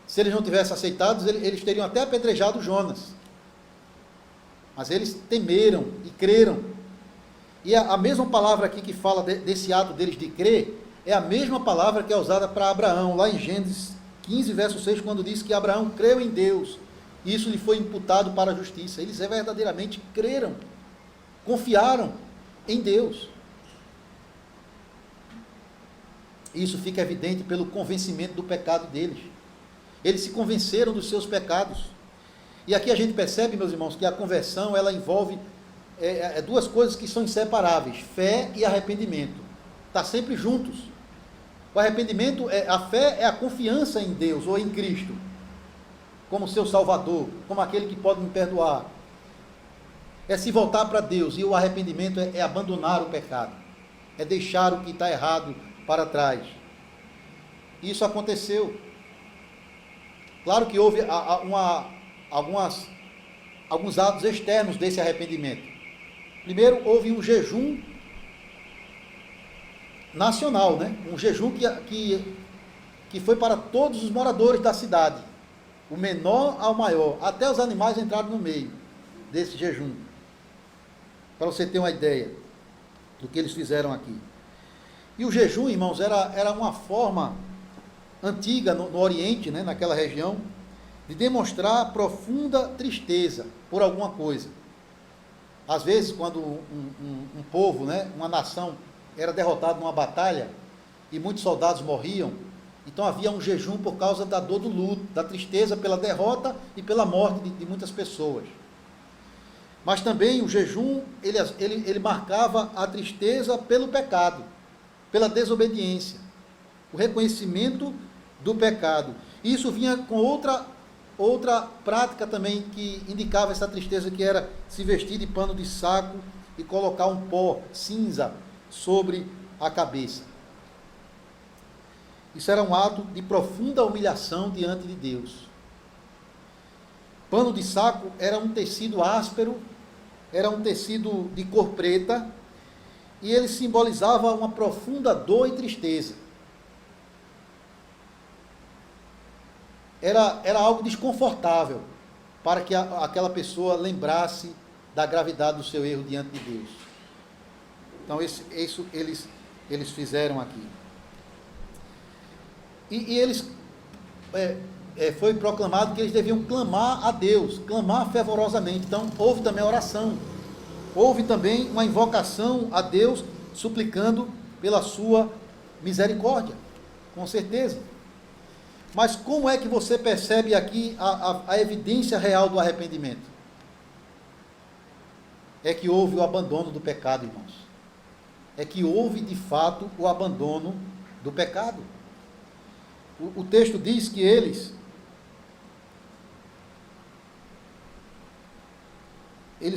Se eles não tivessem aceitado, eles teriam até apedrejado Jonas. Mas eles temeram e creram. E a mesma palavra aqui que fala desse ato deles de crer, é a mesma palavra que é usada para Abraão, lá em Gênesis 15, verso 6, quando diz que Abraão creu em Deus, e isso lhe foi imputado para a justiça. Eles verdadeiramente creram, confiaram em Deus. Isso fica evidente pelo convencimento do pecado deles. Eles se convenceram dos seus pecados. E aqui a gente percebe, meus irmãos, que a conversão, ela envolve duas coisas que são inseparáveis: fé e arrependimento. Está sempre juntos. O arrependimento, a fé é a confiança em Deus ou em Cristo, como seu Salvador, como aquele que pode me perdoar. É se voltar para Deus. E o arrependimento é abandonar o pecado, é deixar o que está errado para trás. Isso aconteceu. Claro que houve alguns atos externos desse arrependimento. Primeiro, houve um jejum nacional, né? Um jejum que foi para todos os moradores da cidade, o menor ao maior, até os animais entraram no meio desse jejum, para você ter uma ideia do que eles fizeram aqui. E o jejum, irmãos, era uma forma antiga no Oriente, né, naquela região, de demonstrar profunda tristeza por alguma coisa. Às vezes, quando um povo, né, uma nação, era derrotado numa batalha e muitos soldados morriam, então havia um jejum por causa da dor do luto, da tristeza pela derrota e pela morte de muitas pessoas. Mas também o jejum, ele marcava a tristeza pelo pecado, pela desobediência, o reconhecimento do pecado. E isso vinha com outra prática também que indicava essa tristeza, que era se vestir de pano de saco e colocar um pó cinza sobre a cabeça. Isso era um ato de profunda humilhação diante de Deus. Pano de saco era um tecido áspero, era um tecido de cor preta, e ele simbolizava uma profunda dor e tristeza. Era algo desconfortável para que aquela pessoa lembrasse da gravidade do seu erro diante de Deus. Então, isso eles fizeram aqui. E eles, foi proclamado que eles deviam clamar a Deus, clamar fervorosamente. Então, houve também a oração. Houve também uma invocação a Deus, suplicando pela sua misericórdia, com certeza. Mas como é que você percebe aqui a evidência real do arrependimento? É que houve o abandono do pecado, irmãos. É que houve, de fato, o abandono do pecado. O texto diz que eles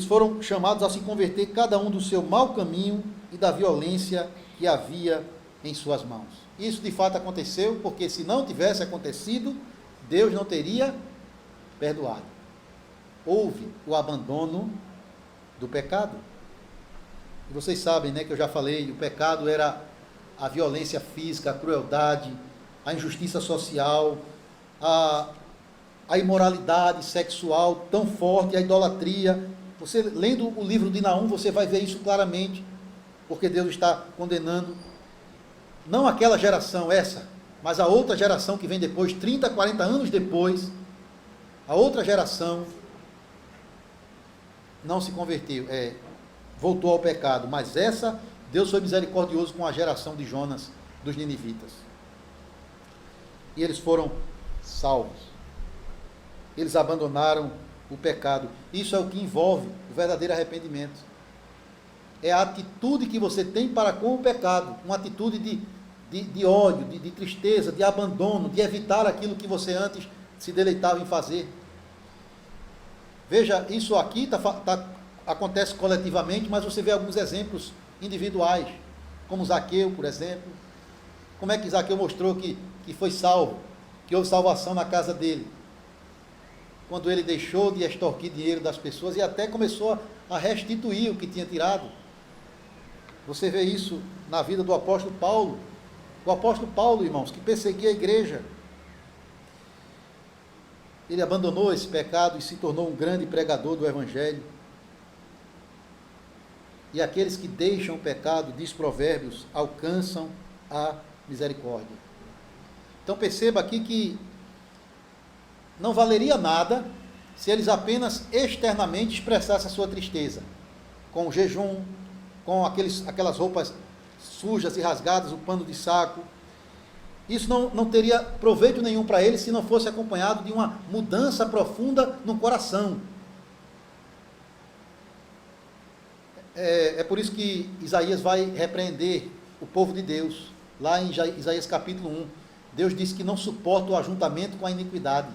foram chamados a se converter, cada um do seu mau caminho e da violência que havia em suas mãos. Isso de fato aconteceu, porque se não tivesse acontecido, Deus não teria perdoado. Houve o abandono do pecado. E vocês sabem, né, que eu já falei, o pecado era a violência física, a crueldade, a injustiça social, a imoralidade sexual tão forte, a idolatria. Você, lendo o livro de Naum, você vai ver isso claramente, porque Deus está condenando, não aquela geração, essa, mas a outra geração que vem depois, 30, 40 anos depois, a outra geração não se converteu, voltou ao pecado, mas essa, Deus foi misericordioso com a geração de Jonas, dos ninivitas. E eles foram salvos. Eles abandonaram o pecado. Isso é o que envolve o verdadeiro arrependimento. É a atitude que você tem para com o pecado, uma atitude de ódio, de tristeza, de abandono, de evitar aquilo que você antes se deleitava em fazer. Veja, isso aqui acontece coletivamente, mas você vê alguns exemplos individuais, como Zaqueu, por exemplo. Como é que Zaqueu mostrou que foi salvo, que houve salvação na casa dele? Quando ele deixou de extorquir dinheiro das pessoas e até começou a restituir o que tinha tirado. Você vê isso na vida do apóstolo Paulo. O apóstolo Paulo, irmãos, que perseguia a igreja, ele abandonou esse pecado e se tornou um grande pregador do evangelho. E aqueles que deixam o pecado, diz Provérbios, alcançam a misericórdia. Então perceba aqui que não valeria nada se eles apenas externamente expressassem a sua tristeza, com o jejum, com aquelas roupas sujas e rasgadas, o pano de saco. Isso não teria proveito nenhum para eles se não fosse acompanhado de uma mudança profunda no coração. É por isso que Isaías vai repreender o povo de Deus, lá em Isaías capítulo 1. Deus disse que não suporta o ajuntamento com a iniquidade,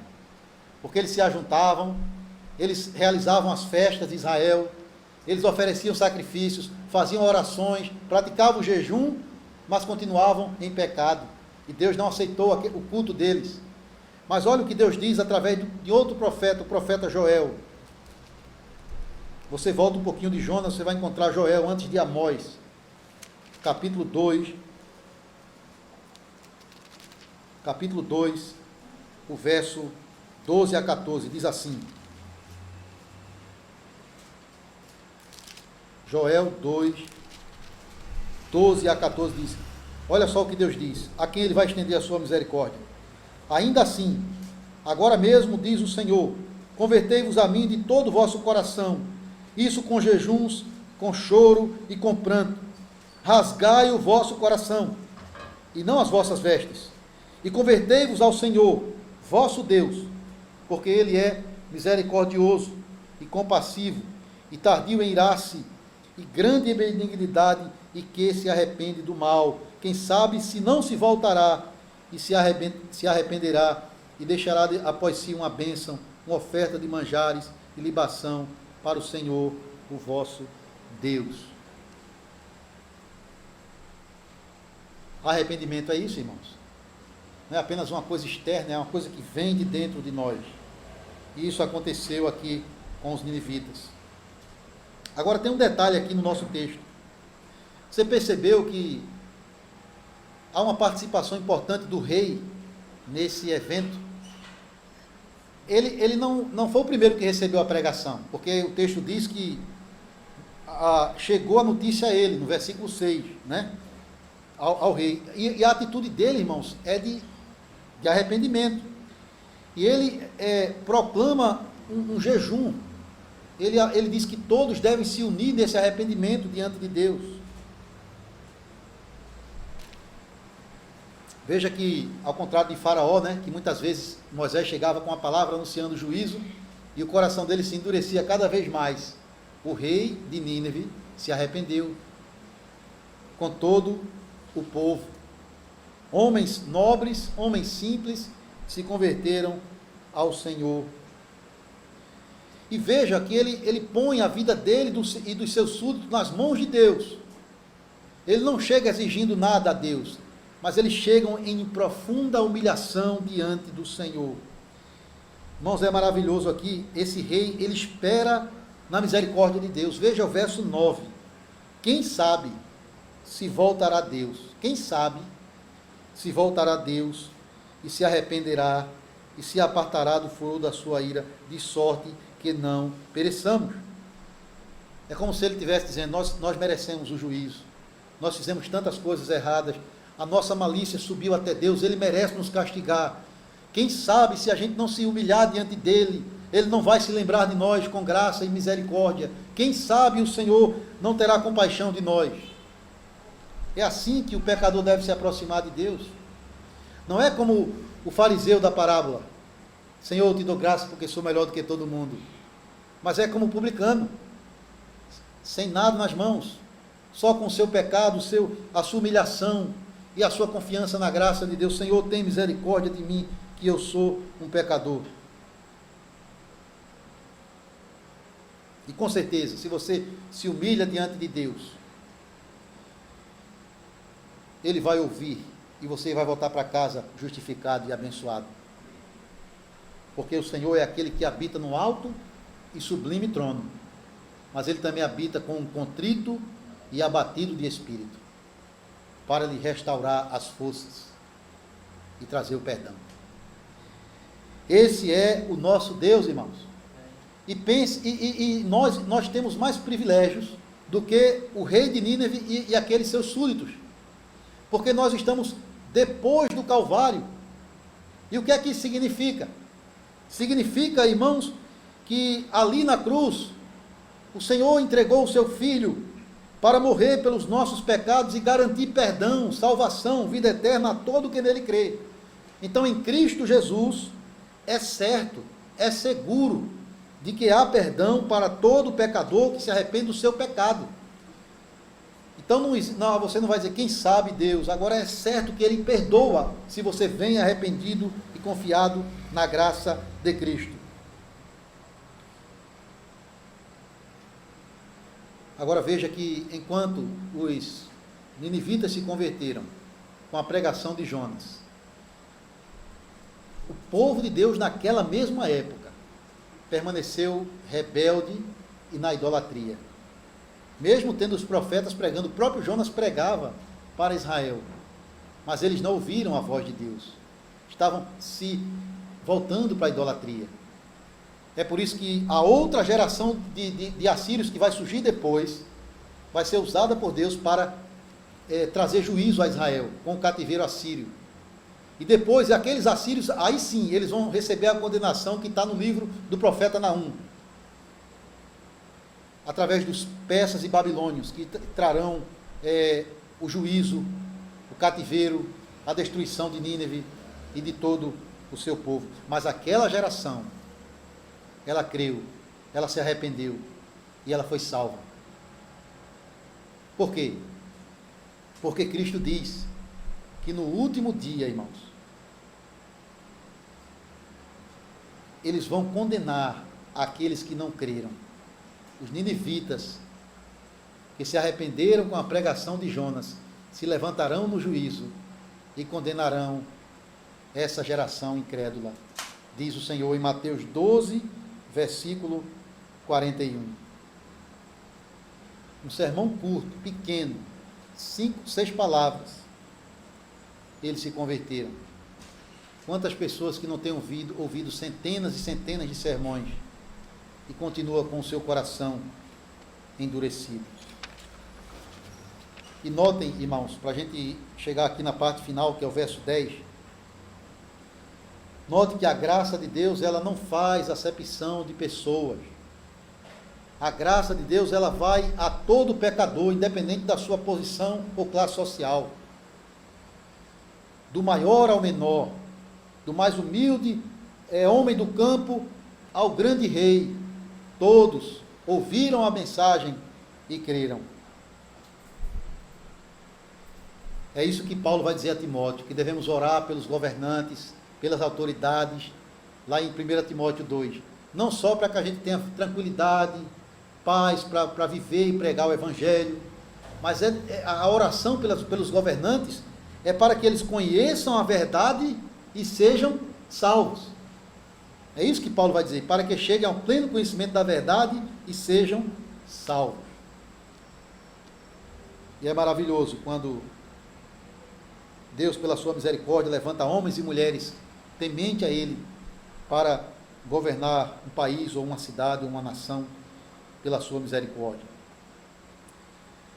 porque eles se ajuntavam, eles realizavam as festas de Israel, eles ofereciam sacrifícios, faziam orações, praticavam o jejum, mas continuavam em pecado. E Deus não aceitou o culto deles. Mas olha o que Deus diz através de outro profeta, o profeta Joel. Você volta um pouquinho de Jonas, você vai encontrar Joel antes de Amós, capítulo 2, capítulo 2, o verso 12 a 14, diz assim. Joel 2, 12 a 14 diz, olha só o que Deus diz, a quem ele vai estender a sua misericórdia. Ainda assim, agora mesmo diz o Senhor, convertei-vos a mim de todo o vosso coração, isso com jejuns, com choro e com pranto. Rasgai o vosso coração, e não as vossas vestes, e convertei-vos ao Senhor, vosso Deus, porque Ele é misericordioso e compassivo, e tardio em irar-se, e grande em benignidade, e que se arrepende do mal. Quem sabe se não se voltará, e se arrependerá, e deixará após si uma bênção, uma oferta de manjares e libação para o Senhor, o vosso Deus. Arrependimento é isso, irmãos. Não é apenas uma coisa externa, é uma coisa que vem de dentro de nós. E isso aconteceu aqui com os ninivitas. Agora tem um detalhe aqui no nosso texto. Você percebeu que há uma participação importante do rei nesse evento? Ele não foi o primeiro que recebeu a pregação, porque o texto diz que chegou a notícia a ele, no versículo 6, né? Ao rei. E a atitude dele, irmãos, é de arrependimento. E ele proclama um jejum. Ele diz que todos devem se unir nesse arrependimento diante de Deus. Veja que, ao contrário de Faraó, né, que muitas vezes Moisés chegava com a palavra anunciando o juízo, e o coração dele se endurecia cada vez mais. O rei de Nínive se arrependeu com todo o povo. Homens nobres, homens simples, se converteram ao Senhor. E veja que ele põe a vida dele e dos seus súditos nas mãos de Deus. Ele não chega exigindo nada a Deus, mas eles chegam em profunda humilhação diante do Senhor. Irmãos, é maravilhoso aqui, esse rei, ele espera na misericórdia de Deus. Veja o verso 9. Quem sabe se voltará a Deus? Quem sabe se voltará a Deus e se arrependerá e se apartará do furor da sua ira, de sorte que não pereçamos. É como se ele estivesse dizendo, nós merecemos o juízo, nós fizemos tantas coisas erradas, a nossa malícia subiu até Deus, ele merece nos castigar. Quem sabe se a gente não se humilhar diante dele, ele não vai se lembrar de nós com graça e misericórdia. Quem sabe o Senhor não terá compaixão de nós. É assim que o pecador deve se aproximar de Deus. Não é como o fariseu da parábola, Senhor, eu te dou graça porque sou melhor do que todo mundo. Mas é como o publicano, sem nada nas mãos, só com o seu pecado, a sua humilhação e a sua confiança na graça de Deus. Senhor, tem misericórdia de mim, que eu sou um pecador. E com certeza, se você se humilha diante de Deus, Ele vai ouvir e você vai voltar para casa justificado e abençoado. Porque o Senhor é aquele que habita no alto e sublime trono, mas Ele também habita com um contrito e abatido de espírito, para lhe restaurar as forças e trazer o perdão. Esse é o nosso Deus, irmãos. E pense, nós temos mais privilégios do que o rei de Nínive e aqueles seus súditos, porque nós estamos depois do Calvário. E o que é que isso significa? Significa, irmãos, que ali na cruz, o Senhor entregou o seu Filho para morrer pelos nossos pecados e garantir perdão, salvação, vida eterna a todo que nele crê. Então, em Cristo Jesus, é certo, é seguro de que há perdão para todo pecador que se arrepende do seu pecado. Então, você não vai dizer, quem sabe Deus. Agora é certo que Ele perdoa, se você vem arrependido e confiado na graça de Cristo. Agora veja que, enquanto os ninivitas se converteram com a pregação de Jonas, o povo de Deus naquela mesma época permaneceu rebelde e na idolatria. Mesmo tendo os profetas pregando, o próprio Jonas pregava para Israel, mas eles não ouviram a voz de Deus. estavam se voltando para a idolatria. É por isso que a outra geração de assírios que vai surgir depois, vai ser usada por Deus para trazer juízo a Israel, com o cativeiro assírio. E depois, aqueles assírios, aí sim, eles vão receber a condenação que está no livro do profeta Naum, através dos persas e babilônios, que trarão o juízo, o cativeiro, a destruição de Nínive e de todo o seu povo. Mas aquela geração, ela creu, ela se arrependeu e ela foi salva. Por quê? Porque Cristo diz que no último dia, irmãos, eles vão condenar aqueles que não creram. Os ninivitas, que se arrependeram com a pregação de Jonas, se levantarão no juízo e condenarão essa geração incrédula, diz o Senhor em Mateus 12, versículo 41. Um sermão curto, pequeno, 5, 6 palavras, eles se converteram. Quantas pessoas que não têm ouvido centenas e centenas de sermões e continua com o seu coração endurecido. E notem, irmãos, para a gente chegar aqui na parte final, que é o verso 10, note que a graça de Deus, ela não faz acepção de pessoas. A graça de Deus, ela vai a todo pecador, independente da sua posição ou classe social. Do maior ao menor, do mais humilde homem do campo ao grande rei, todos ouviram a mensagem e creram. É isso que Paulo vai dizer a Timóteo, que devemos orar pelos governantes, pelas autoridades, lá em 1 Timóteo 2. Não só para que a gente tenha tranquilidade, paz, para viver e pregar o Evangelho, mas a oração pelos governantes é para que eles conheçam a verdade e sejam salvos. É isso que Paulo vai dizer, para que cheguem ao pleno conhecimento da verdade e sejam salvos. E é maravilhoso quando Deus, pela sua misericórdia, levanta homens e mulheres temente a Ele para governar um país ou uma cidade ou uma nação pela sua misericórdia.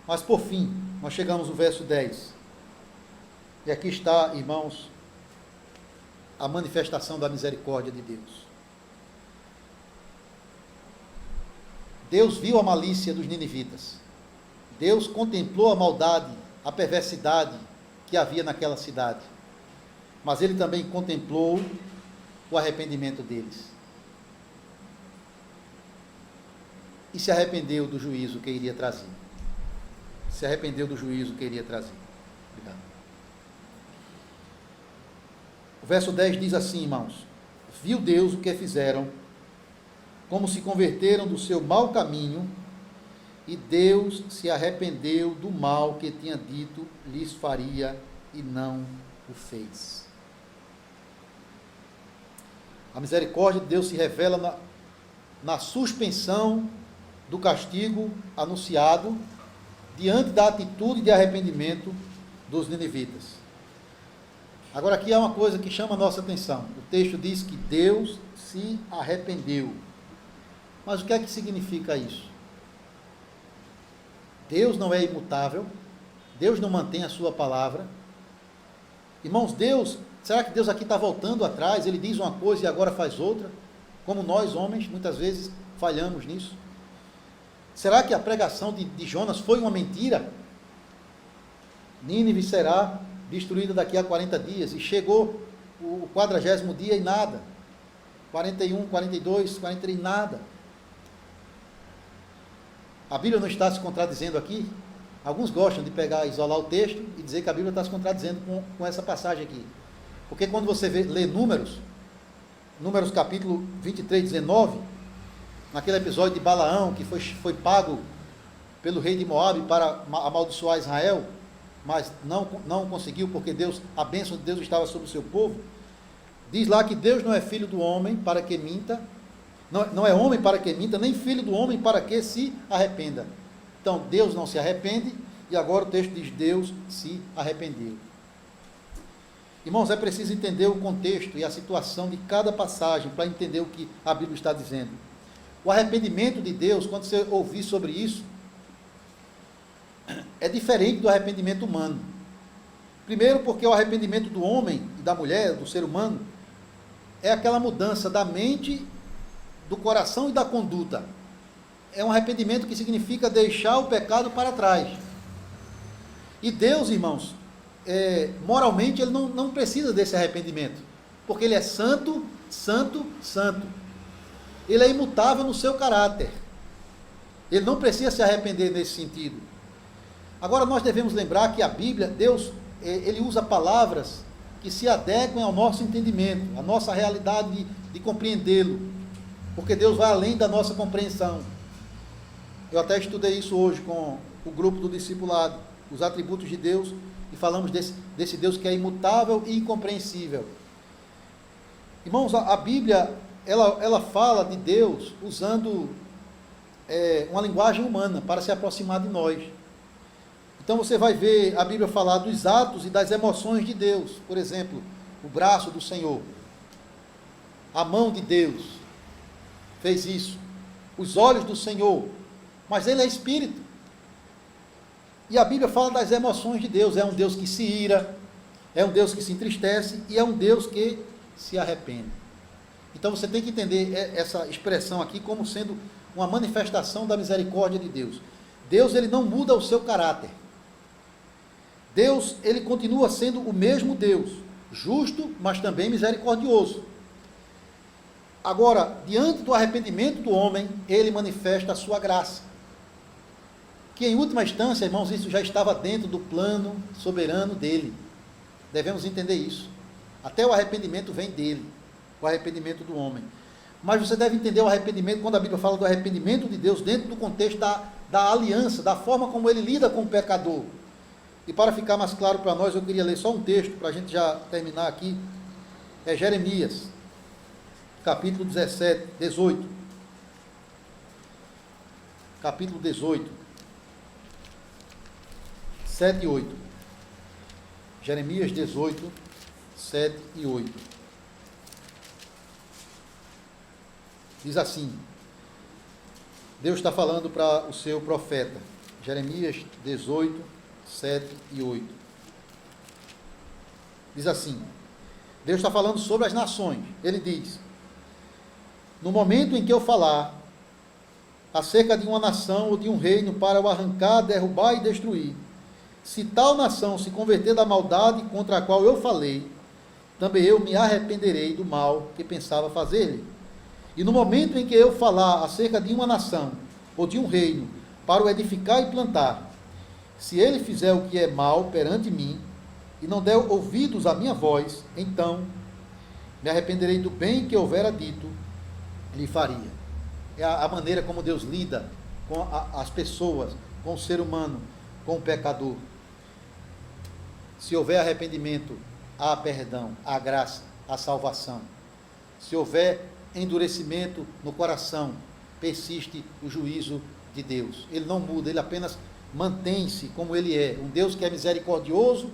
Mas por fim, nós chegamos no verso 10. E aqui está, irmãos, a manifestação da misericórdia de Deus. Deus viu a malícia dos ninivitas. Deus contemplou a maldade, a perversidade que havia naquela cidade. Mas Ele também contemplou o arrependimento deles. E se arrependeu do juízo que iria trazer. Se arrependeu do juízo que iria trazer. Obrigado. O verso 10 diz assim, irmãos: viu Deus o que fizeram, como se converteram do seu mau caminho, e Deus se arrependeu do mal que tinha dito lhes faria e não o fez. A misericórdia de Deus se revela na suspensão do castigo anunciado diante da atitude de arrependimento dos ninivitas. Agora aqui há uma coisa que chama a nossa atenção. O texto diz que Deus se arrependeu. Mas o que é que significa isso? Deus não é imutável, Deus não mantém a sua palavra. Irmãos, será que Deus aqui está voltando atrás? Ele diz uma coisa e agora faz outra? Como nós, homens, muitas vezes falhamos nisso. Será que a pregação de Jonas foi uma mentira? Nínive será destruída daqui a 40 dias, e chegou o 40º dia e nada. 41, 42, 43, nada. A Bíblia não está se contradizendo aqui? Alguns gostam de isolar o texto e dizer que a Bíblia está se contradizendo com essa passagem aqui. Porque quando você lê Números capítulo 23, 19, naquele episódio de Balaão, que foi pago pelo rei de Moabe para amaldiçoar Israel, mas não conseguiu, porque a bênção de Deus estava sobre o seu povo, diz lá que Deus não é filho do homem para que minta, não é homem para que minta, nem filho do homem para que se arrependa. Então, Deus não se arrepende, e agora o texto diz: Deus se arrependeu. Irmãos, é preciso entender o contexto e a situação de cada passagem para entender o que a Bíblia está dizendo. O arrependimento de Deus, quando você ouvir sobre isso, é diferente do arrependimento humano. Primeiro, porque o arrependimento do homem e da mulher, do ser humano, é aquela mudança da mente, do coração e da conduta. É um arrependimento que significa deixar o pecado para trás. E Deus, irmãos, moralmente, ele não precisa desse arrependimento, porque ele é santo, santo, santo. Ele é imutável no seu caráter. Ele não precisa se arrepender nesse sentido. Agora, nós devemos lembrar que a Bíblia, Deus, ele usa palavras que se adequem ao nosso entendimento, à nossa realidade de compreendê-lo, porque Deus vai além da nossa compreensão. Eu até estudei isso hoje com o grupo do discipulado, os atributos de Deus, e falamos desse Deus que é imutável e incompreensível. Irmãos, a Bíblia, ela fala de Deus usando uma linguagem humana para se aproximar de nós. Então você vai ver a Bíblia falar dos atos e das emoções de Deus. Por exemplo, o braço do Senhor, a mão de Deus fez isso, os olhos do Senhor, mas Ele é Espírito. E a Bíblia fala das emoções de Deus. É um Deus que se ira, é um Deus que se entristece e é um Deus que se arrepende. Então você tem que entender essa expressão aqui como sendo uma manifestação da misericórdia de Deus. Deus, ele não muda o seu caráter. Deus, ele continua sendo o mesmo Deus, justo, mas também misericordioso. Agora, diante do arrependimento do homem, ele manifesta a sua graça. Que em última instância, irmãos, isso já estava dentro do plano soberano dele. Devemos entender isso. Até o arrependimento vem dele, o arrependimento do homem. Mas você deve entender o arrependimento, quando a Bíblia fala do arrependimento de Deus, dentro do contexto da aliança, da forma como ele lida com o pecador. E para ficar mais claro para nós, eu queria ler só um texto, para a gente já terminar aqui. É Jeremias, capítulo 18. Capítulo 18, 7 e 8. Jeremias 18, 7 e 8. Diz assim, Deus está falando para o seu profeta, Jeremias 18, 7 e 8. Diz assim, Deus está falando sobre as nações. Ele diz, no momento em que eu falar acerca de uma nação ou de um reino para o arrancar, derrubar e destruir, se tal nação se converter da maldade contra a qual eu falei, também eu me arrependerei do mal que pensava fazer-lhe. E no momento em que eu falar acerca de uma nação ou de um reino para o edificar e plantar, se ele fizer o que é mal perante mim e não der ouvidos à minha voz, então me arrependerei do bem que houvera dito, lhe faria. É a maneira como Deus lida com as pessoas, com o ser humano, com o pecador. Se houver arrependimento, há perdão, há graça, há salvação. Se houver endurecimento no coração, persiste o juízo de Deus. Ele não muda, ele apenas mantém-se como ele é. Um Deus que é misericordioso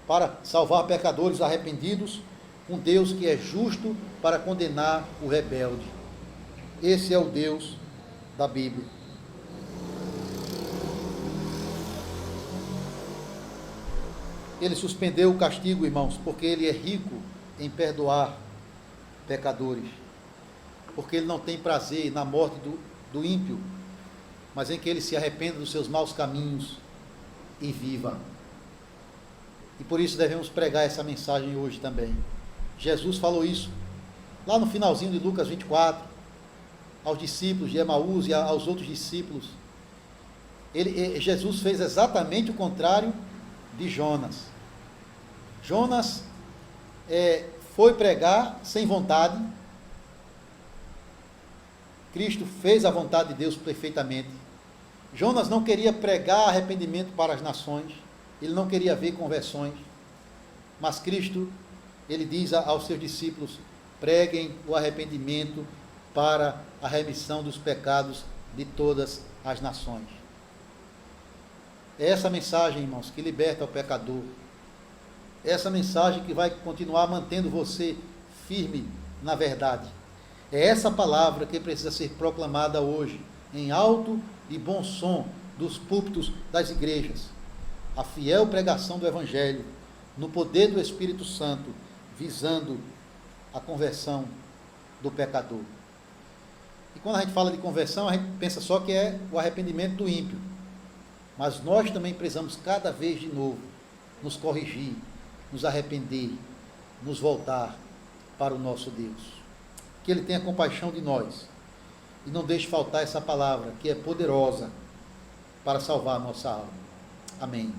para salvar pecadores arrependidos, um Deus que é justo para condenar o rebelde. Esse é o Deus da Bíblia. Ele suspendeu o castigo, irmãos, porque ele é rico em perdoar pecadores. Porque ele não tem prazer na morte do ímpio, mas em que ele se arrependa dos seus maus caminhos e viva. E por isso devemos pregar essa mensagem hoje também. Jesus falou isso lá no finalzinho de Lucas 24, aos discípulos de Emaús e aos outros discípulos. Jesus fez exatamente o contrário de Jonas. Jonas foi pregar sem vontade. Cristo fez a vontade de Deus perfeitamente. Jonas não queria pregar arrependimento para as nações, ele não queria ver conversões, mas Cristo, ele diz aos seus discípulos, preguem o arrependimento para a remissão dos pecados de todas as nações. É essa mensagem, irmãos, que liberta o pecador. É essa mensagem que vai continuar mantendo você firme na verdade. É essa palavra que precisa ser proclamada hoje, em alto e bom som, dos púlpitos das igrejas. A fiel pregação do Evangelho, no poder do Espírito Santo, visando a conversão do pecador. E quando a gente fala de conversão, a gente pensa só que é o arrependimento do ímpio. Mas nós também precisamos cada vez de novo nos corrigir, nos arrepender, nos voltar para o nosso Deus. Que Ele tenha compaixão de nós e não deixe faltar essa palavra que é poderosa para salvar a nossa alma. Amém.